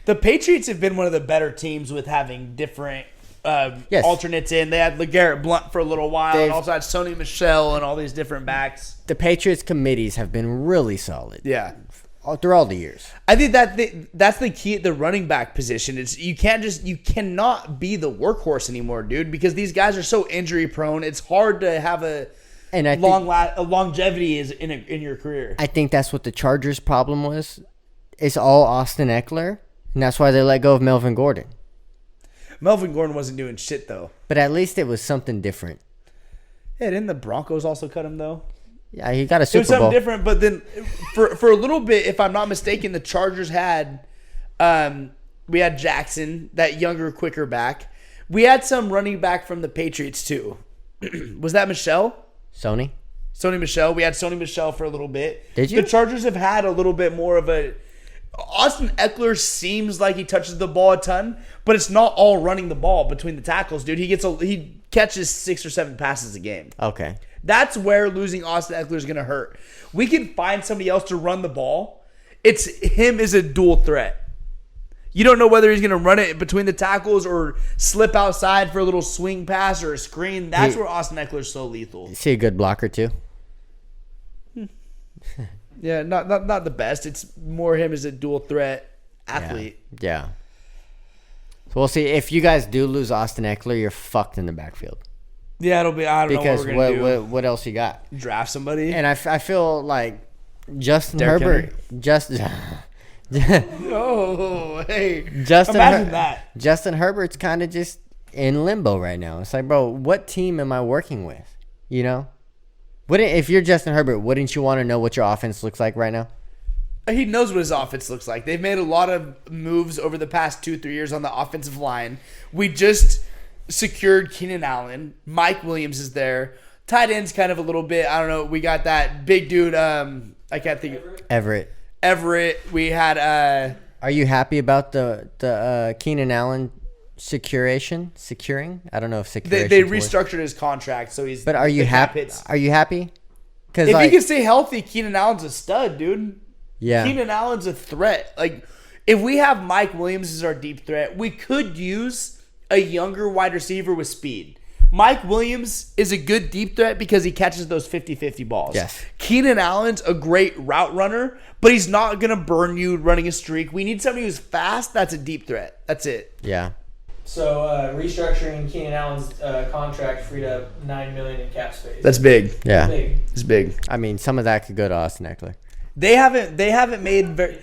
The Patriots have been one of the better teams with having different Yes. alternates in. They had LeGarrette Blount for a little while, They've- and also had Sony Michel and all these different backs. The Patriots committees have been really solid. Yeah. Through all the years. I think that's the key at the running back position. It's you cannot be the workhorse anymore, dude, because these guys are so injury prone. It's hard to have a longevity in your career. I think that's what the Chargers' problem was. It's all Austin Eckler, and that's why they let go of Melvin Gordon. Melvin Gordon wasn't doing shit though. But at least it was something different. Yeah, didn't the Broncos also cut him though? Yeah, he got a It was Super something Bowl. different, but then for a little bit, if I'm not mistaken, the Chargers had we had Jackson, that younger, quicker back. We had some running back from the Patriots too. Was that Michelle? Sony? Sony Michel. We had Sony Michel for a little bit. Did you? The Chargers have had a little bit more of a. Austin Eckler seems like he touches the ball a ton, but it's not all running the ball between the tackles, dude. He catches 6 or 7 passes a game. Okay. That's where losing Austin Eckler is going to hurt. We can find somebody else to run the ball. It's him as a dual threat. You don't know whether he's going to run it between the tackles or slip outside for a little swing pass or a screen. That's where Austin Eckler is so lethal. Is he a good blocker too? Yeah, not the best. It's more him as a dual threat athlete. Yeah. So we'll see. If you guys do lose Austin Eckler, you're fucked in the backfield. Yeah, it'll be. I don't know Because what we're gonna do. what else you got? Draft somebody. And I feel like Justin Derrick Herbert. Oh, hey. Justin Imagine that. Justin Herbert's kind of just in limbo right now. It's like, bro, what team am I working with? You know? If you're Justin Herbert, wouldn't you want to know what your offense looks like right now? He knows what his offense looks like. They've made a lot of moves over the past 2-3 years on the offensive line. We just secured Keenan Allen. Mike Williams is there. Tight end's kind of a little bit. I don't know. We got that big dude. I can't think. Everett. We had. Are you happy about the Keenan Allen securing? I don't know if securing. They restructured his contract, so he's. But are you happy? Are you happy? Because if he can stay healthy, Keenan Allen's a stud, dude. Yeah. Keenan Allen's a threat. Like, if we have Mike Williams as our deep threat, we could use a younger wide receiver with speed. Mike Williams is a good deep threat because he catches those 50-50 balls. Yes. Keenan Allen's a great route runner, but he's not going to burn you running a streak. We need somebody who's fast. That's a deep threat. That's it. Yeah. So restructuring Keenan Allen's contract freed up $9 million in cap space. That's big. Yeah. Big. It's big. I mean, some of that could go to Austin Eckler. They haven't made very.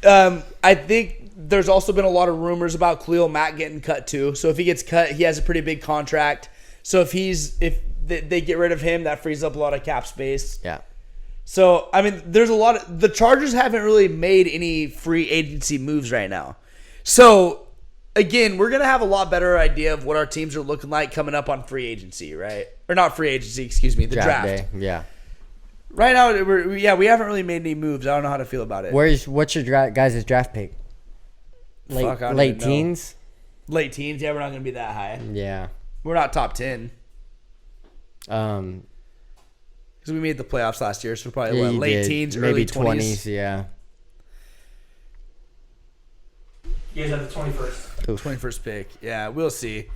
I think there's also been a lot of rumors about Khalil Mack getting cut too. So if he gets cut, he has a pretty big contract. So if they get rid of him, that frees up a lot of cap space. Yeah. So I mean, there's a lot of the Chargers haven't really made any free agency moves right now. So again, we're gonna have a lot better idea of what our teams are looking like coming up on free agency, right? Or not free agency, excuse me, the draft. Day. Yeah. Right now, we haven't really made any moves. I don't know how to feel about it. What's your guys' draft pick? Fuck, I don't Late even know. teens? Late teens, yeah, we're not going to be that high. Yeah. We're not top 10. Because we made the playoffs last year, so probably late teens, maybe early 20s. Yeah. You guys have the 21st. 21st pick. Yeah, we'll see.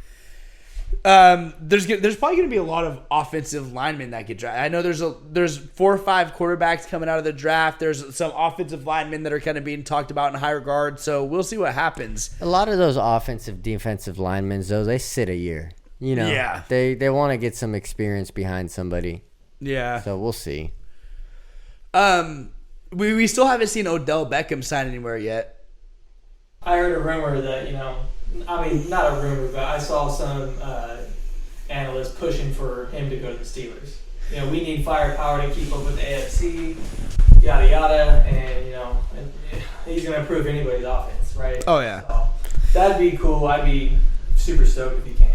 There's probably going to be a lot of offensive linemen that get drafted. I know there's 4 or 5 quarterbacks coming out of the draft. There's some offensive linemen that are kind of being talked about in high regard. So we'll see what happens. A lot of those offensive, defensive linemen, though, they sit a year. You know, Yeah. They want to get some experience behind somebody. Yeah. So we'll see. We still haven't seen Odell Beckham sign anywhere yet. I heard a rumor that, I mean, not a rumor, but I saw some analysts pushing for him to go to the Steelers. We need firepower to keep up with the AFC, yada, yada, and, he's going to improve anybody's offense, right? Oh, yeah. So, that'd be cool. I'd be super stoked if he can.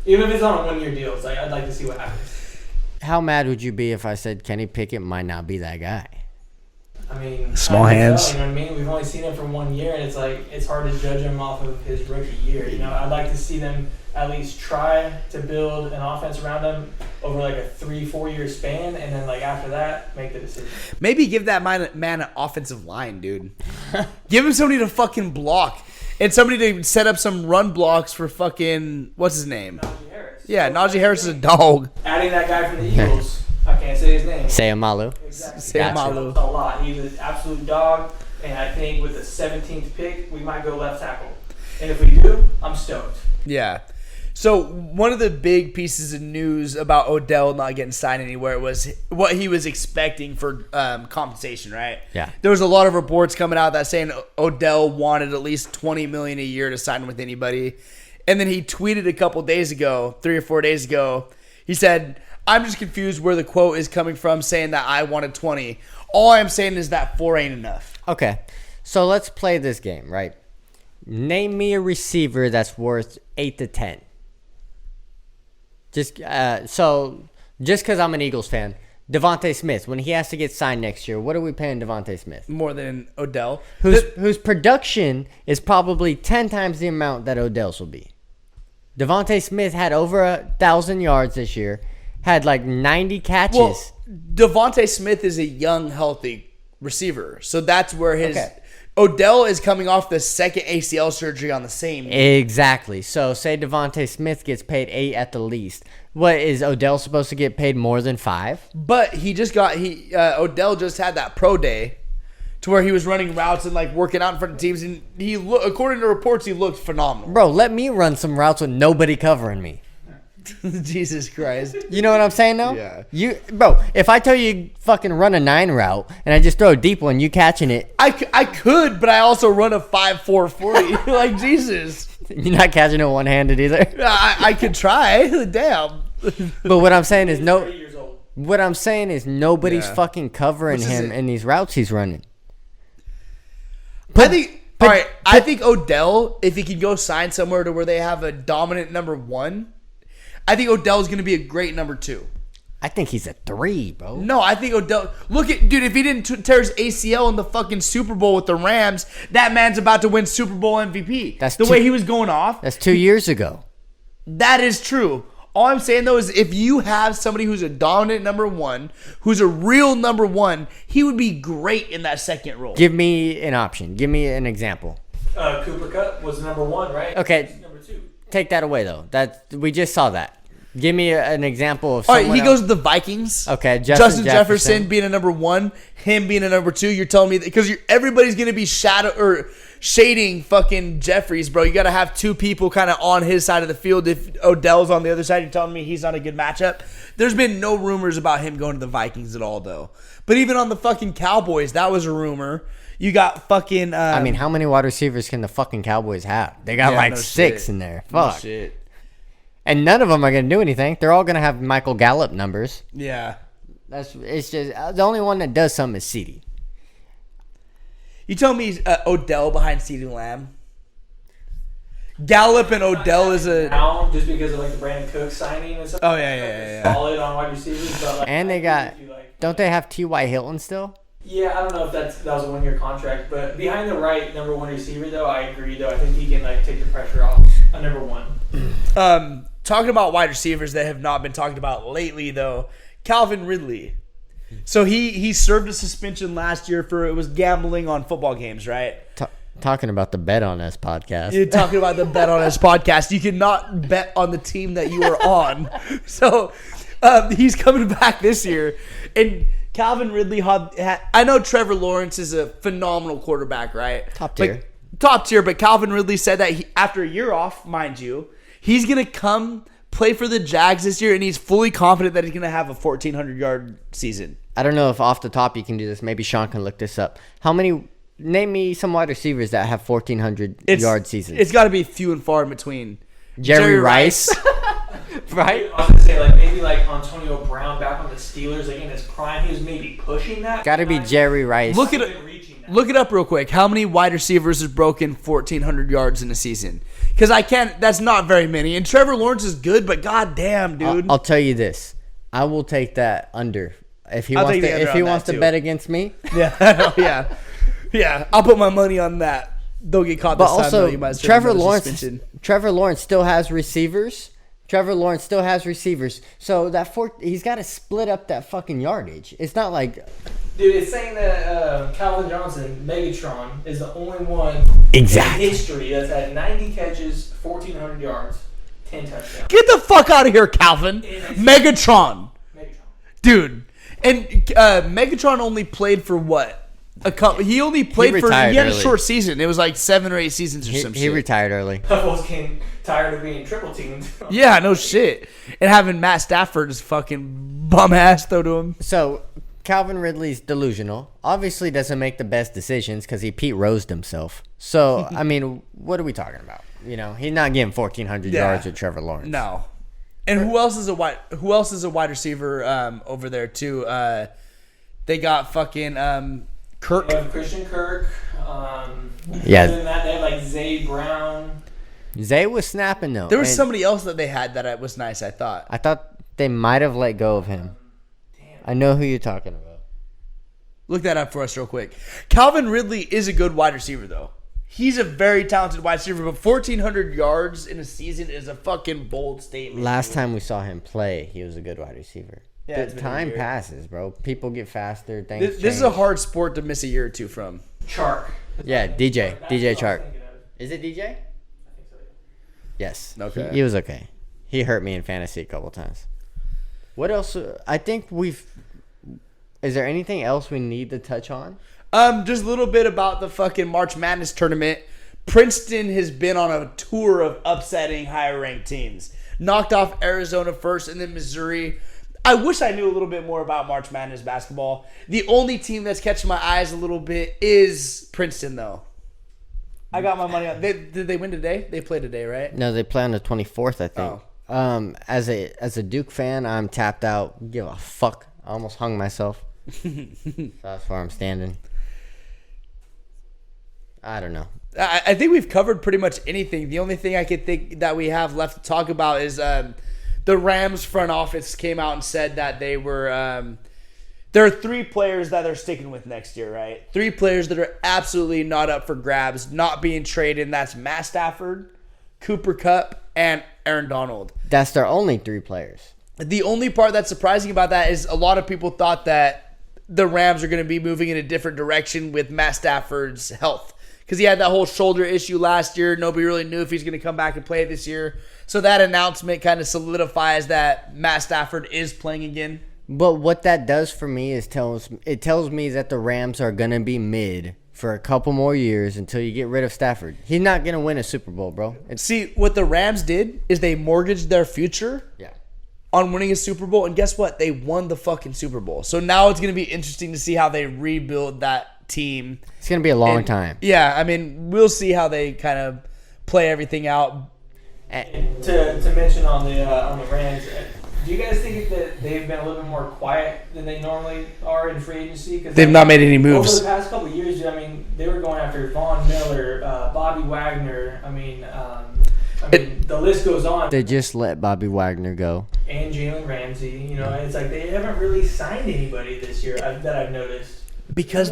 Even if it's on a one-year deal, it's like, I'd like to see what happens. How mad would you be if I said Kenny Pickett might not be that guy? I mean, Small I can hands. tell, you know what I mean? We've only seen him for 1 year, and it's like it's hard to judge him off of his rookie year. I'd like to see them at least try to build an offense around him over like a 3-4 year span, and then like after that, make the decision. Maybe give that man an offensive line, dude. Give him somebody to fucking block. and somebody to set up some run blocks for fucking what's his name? Najee Harris. Yeah, Najee Harris is a dog. Adding that guy from the Eagles, I can't say his name. Sayamalu. Exactly. Sayamalu. A lot. He's an absolute dog, and I think with the 17th pick, we might go left tackle. And if we do, I'm stoked. Yeah. So one of the big pieces of news about Odell not getting signed anywhere was what he was expecting for compensation, right? Yeah. There was a lot of reports coming out that saying Odell wanted at least $20 million a year to sign with anybody. And then he tweeted a couple days ago, 3 or 4 days ago, he said, I'm just confused where the quote is coming from saying that I wanted 20. All I'm saying is that 4 ain't enough. Okay, so let's play this game, right? Name me a receiver that's worth 8 to 10. Just because I'm an Eagles fan, Devontae Smith, when he has to get signed next year, what are we paying Devontae Smith? More than Odell. Whose production is probably 10 times the amount that Odell's will be. Devontae Smith had over 1,000 yards this year, had like 90 catches. Well, Devontae Smith is a young, healthy receiver. So that's where his... Okay. Odell is coming off the second ACL surgery on the same... Exactly. So say Devontae Smith gets paid 8 at the least. What, is Odell supposed to get paid more than 5? But he just got... Odell just had that pro day to where he was running routes and like working out in front of teams. And according to reports, he looked phenomenal. Bro, let me run some routes with nobody covering me. Jesus Christ. You know what I'm saying though? Yeah. Bro, if I tell you fucking run a 9 route and I just throw a deep one, you catching it. I could, but I also run a 5.4 40. Like, Jesus. You're not catching it one-handed either. I could try. Damn. But what I'm saying is He's no. 30 years old. What I'm saying is nobody's Yeah. fucking covering Which is him it? in these routes he's running. I think Odell, if he could go sign somewhere to where they have a dominant number 1, I think Odell's going to be a great number 2. I think he's a 3, bro. No, I think Odell... Look at... Dude, if he didn't tear his ACL in the fucking Super Bowl with the Rams, that man's about to win Super Bowl MVP. That's the two- way he was going off. That's 2 years ago. That is true. All I'm saying, though, is if you have somebody who's a dominant number 1, who's a real number 1, he would be great in that second role. Give me an option. Give me an example. Cooper Kupp was number 1, right? Okay. He's number 2. Take that away, though. We just saw that. Give me an example of All someone right, he else. goes to the Vikings. Okay, Justin Jefferson being a number 1, him being a number 2. You're telling me that because everybody's gonna be shading fucking Jeffries, bro. You got to have 2 people kind of on his side of the field. If Odell's on the other side, you're telling me he's not a good matchup. There's been no rumors about him going to the Vikings at all, though. But even on the fucking Cowboys, that was a rumor. You got fucking. I mean, how many wide receivers can the fucking Cowboys have? They got like no 6 shit. in there. Oh, Fuck. shit. And none of them are going to do anything. They're all going to have Michael Gallup numbers. Yeah. It's just the only one that does something is CeeDee. You tell me Odell behind CeeDee Lamb. Gallup and Odell is a. Now, just because of like the Brandon Cook signing and stuff. Oh, yeah. Solid on wide receivers, but like, And they I got. think if you, like- Don't they have T.Y. Hilton still? Yeah, I don't know if that was a 1-year contract, but behind the right number 1 receiver, though, I agree. Though I think he can like take the pressure off a number 1. Talking about wide receivers that have not been talked about lately, though, Calvin Ridley. So he served a suspension last year for it was gambling on football games, right? Talking about the Bet on Us podcast. You're talking about the Bet on Us podcast. You cannot bet on the team that you are on. So he's coming back this year, and Calvin Ridley I know Trevor Lawrence is a phenomenal quarterback, right? Top tier. Top tier, but Calvin Ridley said that after a year off, mind you, he's going to come play for the Jags this year, and he's fully confident that he's going to have a 1,400-yard season. I don't know if off the top you can do this. Maybe Sean can look this up. Name me some wide receivers that have 1,400-yard seasons. It's got to be few and far in between. Jerry Rice. Right? I was gonna say like maybe like Antonio Brown back on the Steelers, like in his prime, he was maybe pushing that. Got to be Jerry Rice. Look it up real quick. How many wide receivers has broken 1,400 yards in a season? Because that's not very many. And Trevor Lawrence is good, but goddamn, dude. I'll tell you this. I will take that under. If he wants to bet against me. Yeah. Yeah. I'll put my money on that. Don't get caught this But time. also, You might serve Trevor another Lawrence. suspension. Trevor Lawrence still has receivers Trevor Lawrence still has receivers. So he's got to split up that fucking yardage. It's not like... Dude, it's saying that Calvin Johnson, Megatron, is the only one Exactly. in history that's had 90 catches, 1,400 yards, 10 touchdowns. Get the fuck out of here, Calvin. Megatron. Dude. And Megatron only played for what? A couple. He only played he had a short season. It was like 7 or 8 seasons or some shit. He retired early. I was getting tired of being triple teamed. Yeah, no shit. And having Matt Stafford's fucking bum ass throw to him. So, Calvin Ridley's delusional. Obviously doesn't make the best decisions because he Pete Rosed himself. So, I mean, what are we talking about? You know, he's not getting 1,400 yards with Trevor Lawrence. No. And who else is a wide receiver over there too? They got fucking Kirk. They have Christian Kirk. Yeah. Other than that, they have like Zay Brown. Zay was snapping though. There was somebody else that they had that was nice, I thought. I thought they might have let go of him. I know who you're talking about. Look that up for us real quick. Calvin Ridley is a good wide receiver though. He's a very talented wide receiver, but 1,400 yards in a season is a fucking bold statement. Last time we saw him play, he was a good wide receiver. Yeah, The time passes, bro. People get faster. This is a hard sport to miss a year or two from. Chark. Yeah, DJ That's what I was Chark. thinking of. Is it DJ? I think so, yeah. Yes. Okay. He was okay. He hurt me in fantasy a couple times. What else? I think we've. Is there anything else we need to touch on? Just a little bit about the fucking March Madness tournament. Princeton has been on a tour of upsetting higher ranked teams. Knocked off Arizona first and then Missouri. I wish I knew a little bit more about March Madness basketball. The only team that's catching my eyes a little bit is Princeton, though. I got my money on. Did they win today? They play today, right? No, they play on the 24th, I think. Oh. As a Duke fan, I'm tapped out. Give a fuck. I almost hung myself. That's where I'm standing. I don't know. I think we've covered pretty much anything. The only thing I could think that we have left to talk about is the Rams front office came out and said that they were there are 3 players that they're sticking with next year, right? 3 players that are absolutely not up for grabs, not being traded, and that's Matt Stafford, Cooper Kupp, and Aaron Donald. That's their only 3 players. The only part that's surprising about that is a lot of people thought that the Rams are going to be moving in a different direction with Matt Stafford's health. Because he had that whole shoulder issue last year. Nobody really knew if he's going to come back and play this year. So that announcement kind of solidifies that Matt Stafford is playing again. But what that does for me is tells me that the Rams are going to be mid for a couple more years until you get rid of Stafford. He's not going to win a Super Bowl, bro. See, what the Rams did is they mortgaged their future on winning a Super Bowl. And guess what? They won the fucking Super Bowl. So now it's going to be interesting to see how they rebuild that team. It's going to be a long time. Yeah, I mean, we'll see how they kind of play everything out. And to mention on the Rams, do you guys think that they've been a little bit more quiet than they normally are in free agency? Cause they've not made any moves. Over the past couple of years, I mean, they were going after Von Miller, Bobby Wagner. I mean, the list goes on. They just let Bobby Wagner go. And Jalen Ramsey. You know, it's like they haven't really signed anybody this year that I've noticed. Because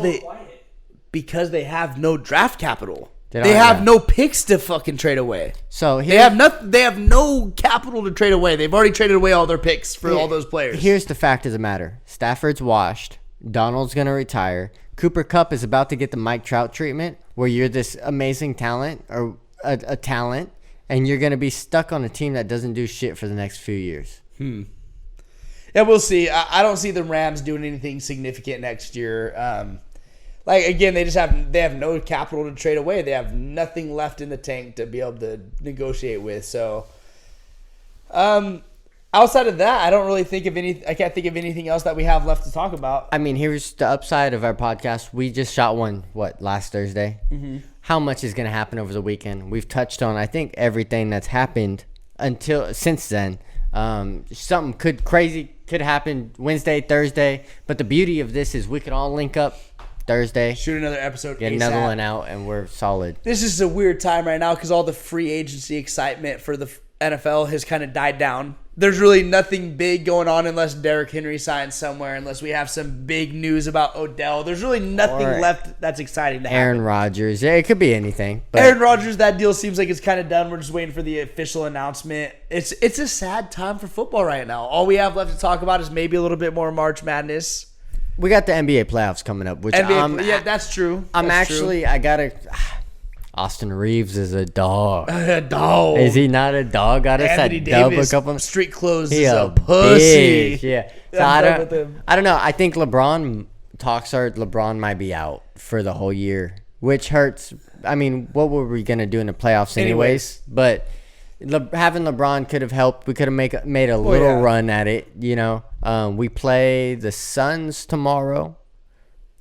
they have no draft capital. They don't, have no picks to fucking trade away. So they have no capital to trade away. They've already traded away all their picks for all those players. Here's the fact of the matter. Stafford's washed. Donald's going to retire. Cooper Kupp is about to get the Mike Trout treatment where you're this amazing talent or a talent and you're going to be stuck on a team that doesn't do shit for the next few years. Yeah, we'll see. I don't see the Rams doing anything significant next year. Like again, they have no capital to trade away. They have nothing left in the tank to be able to negotiate with. So, outside of that, I don't really think of I can't think of anything else that we have left to talk about. I mean, here's the upside of our podcast. We just shot one last Thursday. Mm-hmm. How much is going to happen over the weekend? We've touched on I think everything that's happened since then. Something crazy could happen Wednesday, Thursday. But the beauty of this is we can all link up Thursday. Shoot another episode. Get another one out, and we're solid. This is a weird time right now because all the free agency excitement for the NFL has kind of died down. There's really nothing big going on unless Derrick Henry signs somewhere, unless we have some big news about Odell. There's really nothing Or left that's exciting to happen. Aaron Rodgers. Yeah, it could be anything. But Aaron Rodgers, that deal seems like it's kind of done. We're just waiting for the official announcement. It's a sad time for football right now. All we have left to talk about is maybe a little bit more March Madness. we got the NBA playoffs coming up, which NBA, that's true. I gotta. Austin Reeves is a dog. A dog. Is he not a dog? Got us Anthony that dub a Davis, couple. street clothes He is a a pussy. bitch, yeah. So I'm I done with him. don't know. I think LeBron might be out for the whole year, which hurts. I mean, what were we gonna do in the playoffs anyways? But having LeBron could have helped. We could have made a little run at it. You know, we play the Suns tomorrow.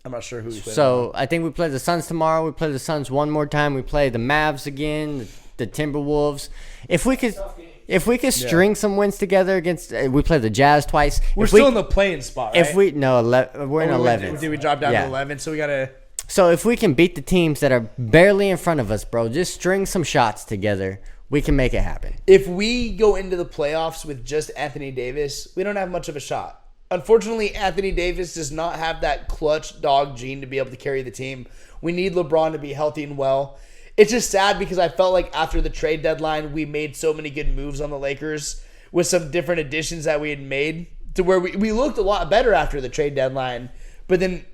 I'm not sure who we play. So I think we play the Suns tomorrow. We play the Suns one more time. We play the Mavs again, the Timberwolves. If we could string some wins together against, we play the Jazz twice. We're still in the playing spot, right? We're in 11th. Did we drop down to 11? So we gotta. So if we can beat the teams that are barely in front of us, bro, just string some shots together. We can make it happen. If we go into the playoffs with just Anthony Davis, we don't have much of a shot. Unfortunately, Anthony Davis does not have that clutch dog gene to be able to carry the team. We need LeBron to be healthy and well. It's just sad because I felt like after the trade deadline, we made so many good moves on the Lakers with some different additions that we had made to where we looked a lot better after the trade deadline. But then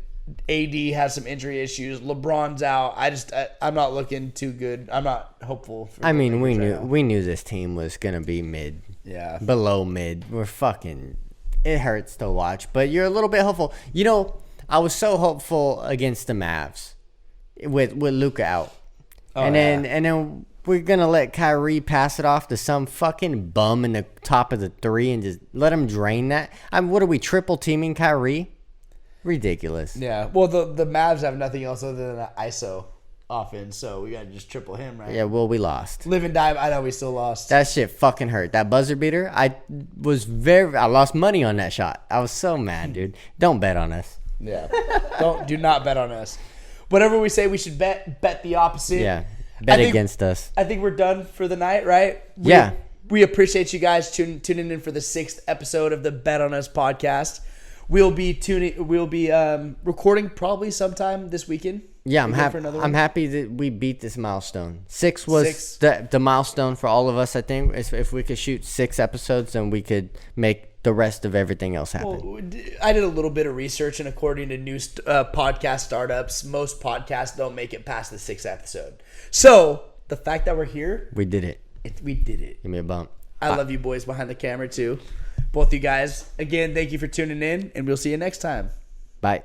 AD has some injury issues. LeBron's out. I'm not looking too good. I'm not hopeful. I mean, we knew this team was gonna be mid, below mid. We're fucking. It hurts to watch, but you're a little bit hopeful. You know, I was so hopeful against the Mavs with Luka out, and then we're gonna let Kyrie pass it off to some fucking bum in the top of the three and just let him drain that. What are we triple teaming Kyrie? Ridiculous. Yeah. Well, the Mavs have nothing else other than an ISO offense, so we gotta just triple him, right? Yeah. Well, we lost. Live and die. I know we still lost. That shit fucking hurt. That buzzer beater. I lost money on that shot. I was so mad, dude. Don't bet on us. Yeah. Do not bet on us. Whatever we say, we should bet the opposite. Yeah. Bet against us. I think we're done for the night, right? Yeah. We appreciate you guys tuning in for the 6th episode of the Bet on Us podcast. We'll be recording probably sometime this weekend. Yeah, I'm happy that we beat this milestone. 6 was the milestone for all of us, I think. If we could shoot 6 episodes, then we could make the rest of everything else happen. Well, I did a little bit of research, and according to new podcast startups, most podcasts don't make it past the 6th episode. So the fact that we're here, we did it. We did it. Give me a bump. I love you boys behind the camera too. Both you guys. Again, thank you for tuning in, and we'll see you next time. Bye.